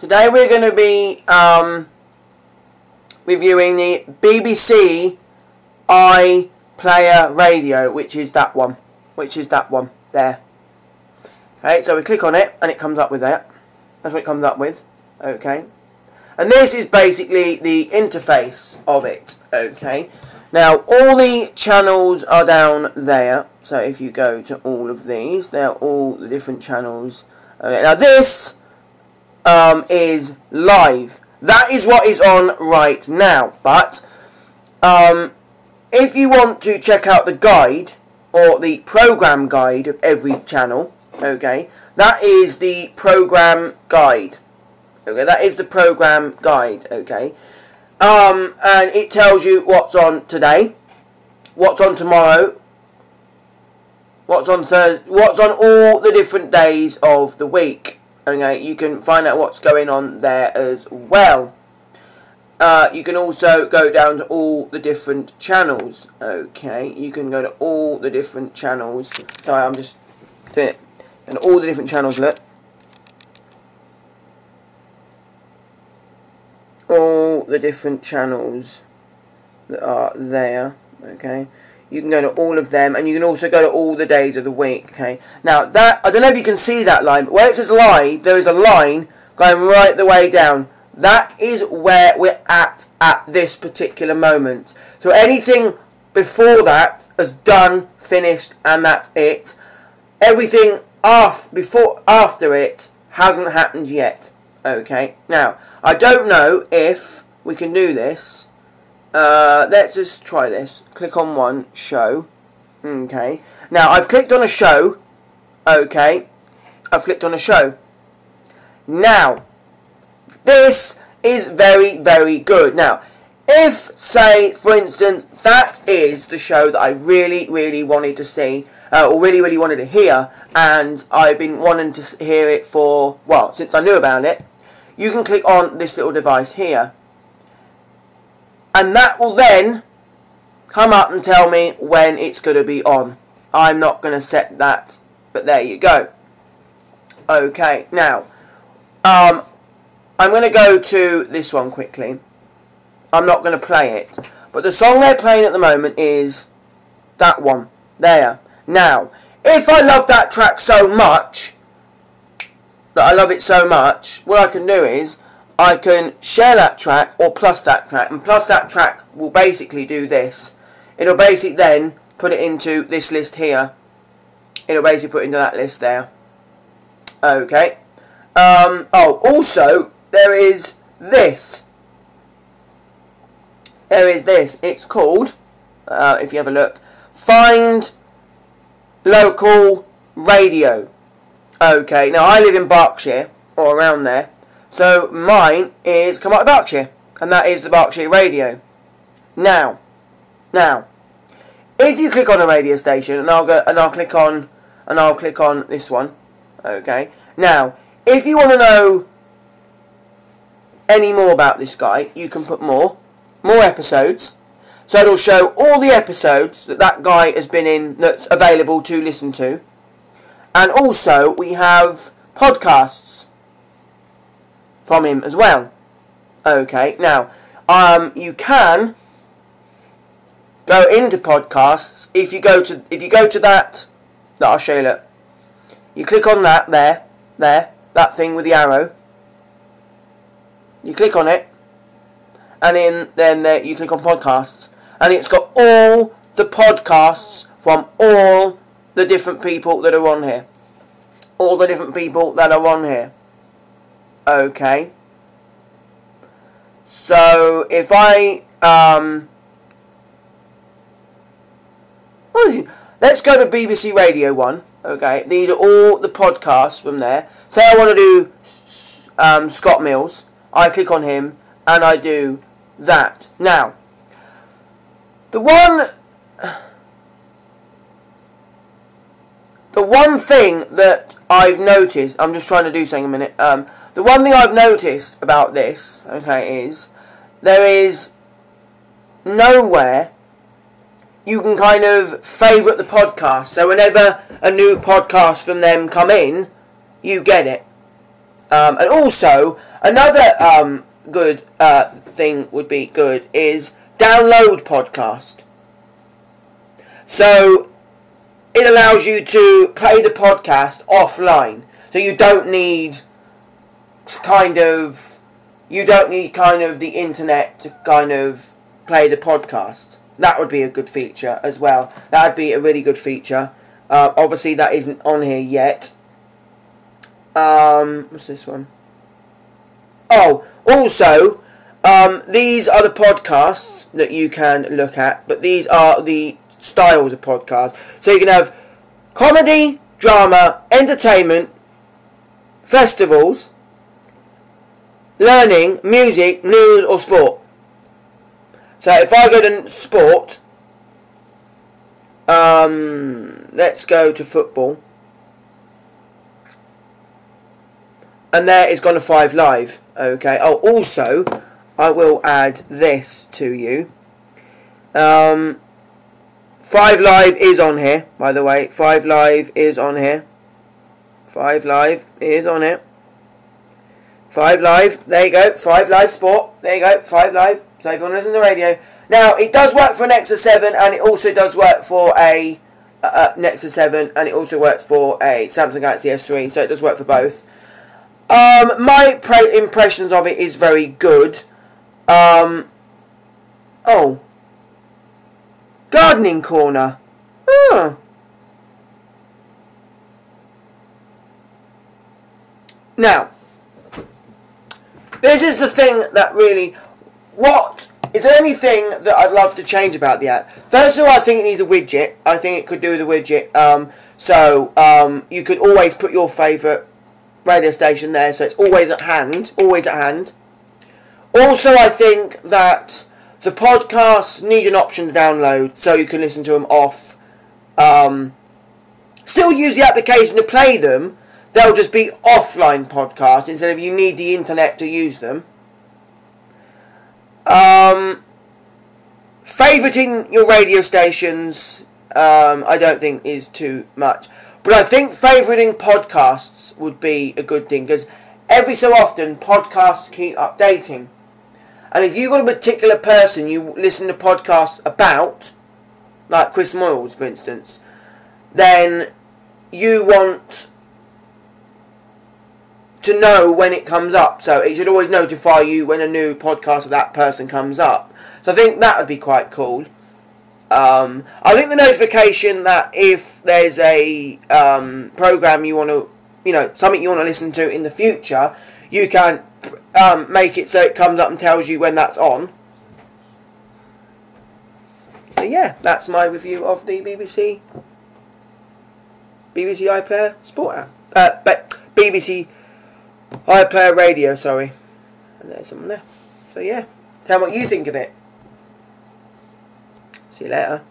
Today we're going to be reviewing the BBC iPlayer radio, which is that one. There. Okay, so we click on it and it comes up with that. That's what it comes up with. Okay. And this is basically the interface of it. Okay. Now, all the channels are down there. So if you go to all of these, they're all the different channels. Okay. Now this is live. That is what is on right now. But if you want to check out the guide or the program guide of every channel, okay, that is the program guide. Okay, that is the program guide. Okay, and it tells you what's on today, what's on tomorrow, what's on Thursday, what's on all the different days of the week. Okay, you can find out what's going on there as well. You can also go down to all the different channels. Okay, you can go to all the different channels. Sorry, I'm just doing it. And all the different channels, look. All the different channels that are there. Okay, you can go to all of them, and you can also go to all the days of the week. Okay, now that, I don't know if you can see that line, but where it says live, there is a line going right the way down. That is where we're at this particular moment. So anything before that is done, finished, and that's it. Everything after it hasn't happened yet. Okay, now I don't know if we can do this. Let's just try this. Click on one, show. Okay, now I've clicked on a show. Okay, I've clicked on a show. Now this is very, very good. Now, if, say, for instance, that is the show that I really, really wanted to see, or really, really wanted to hear, and I've been wanting to hear it for, well, since I knew about it, you can click on this little device here. And that will then come up and tell me when it's going to be on. I'm not going to set that, but there you go. Okay, now, I'm going to go to this one quickly. I'm not going to play it. But the song they're playing at the moment is that one. There. Now, if I love that track so much, that I love it so much, what I can do is, I can share that track or plus that track. And plus that track will basically do this. It'll basically then put it into this list here. It'll basically put it into that list there. Okay. Oh, also, there is this. There is this. It's called, if you have a look, Find Local Radio. Okay, now I live in Berkshire, or around there, so mine is come out of Berkshire, and that is the Berkshire Radio. Now, if you click on a radio station, and I'll click on this one. Okay, now if you want to know any more about this guy, you can put more episodes, so it'll show all the episodes that guy has been in that's available to listen to. And also we have podcasts from him as well. Okay, now you can go into podcasts if you go to that I'll show you. Look, you click on that there, that thing with the arrow. You click on it, and then you click on podcasts, and it's got all the podcasts from all the different people that are on here. All the different people that are on here. Okay. So if I let's go to BBC Radio 1. Okay, these are all the podcasts from there. Say I want to do Scott Mills. I click on him and I do that. Now, the one thing that I've noticed, I'm just trying to do something a minute. The one thing I've noticed about this, okay, is there is nowhere you can kind of favourite the podcast. So whenever a new podcast from them come in, you get it. And also, another good thing would be good is download podcast. So it allows you to play the podcast offline. So you don't need kind of the internet to kind of play the podcast. That would be a good feature as well. That would be a really good feature. Obviously that isn't on here yet. What's this one? Oh, also, these are the podcasts that you can look at, but these are the styles of podcasts. So you can have comedy, drama, entertainment, festivals, learning, music, news or sport. So if I go to sport, let's go to football. And there it's gone to 5 Live. Okay. Oh, also, I will add this to you. 5 Live is on here, by the way. 5 Live is on here. 5 Live is on it. 5 Live, there you go. 5 Live Sport, there you go. 5 Live. So if you want to listen to the radio. Now, it does work for an Nexus 7, and it also does work for a Nexus 7, and it also works for a Samsung Galaxy S3, so it does work for both. My impressions of it is very good. Oh. Gardening corner. Oh. Now, this is the thing that really... Is there anything that I'd love to change about the app? First of all, I think it needs a widget. I think it could do with a widget. You could always put your favourite radio station there, so it's always at hand. Always at hand. Also, I think that the podcasts need an option to download, so you can listen to them off. Still use the application to play them. They'll just be offline podcasts instead of you need the internet to use them. Favoriting your radio stations, I don't think is too much. But I think favoriting podcasts would be a good thing, because every so often podcasts keep updating. And if you've got a particular person you listen to podcasts about, like Chris Moyles, for instance, then you want to know when it comes up. So it should always notify you when a new podcast of that person comes up. So I think that would be quite cool. I think the notification that if there's a program you want to, something you want to listen to in the future, you can make it so it comes up and tells you when that's on. So yeah, that's my review of the BBC iPlayer Sport app. BBC iPlayer Radio, sorry. And there's someone there. So yeah, tell me what you think of it. See you later.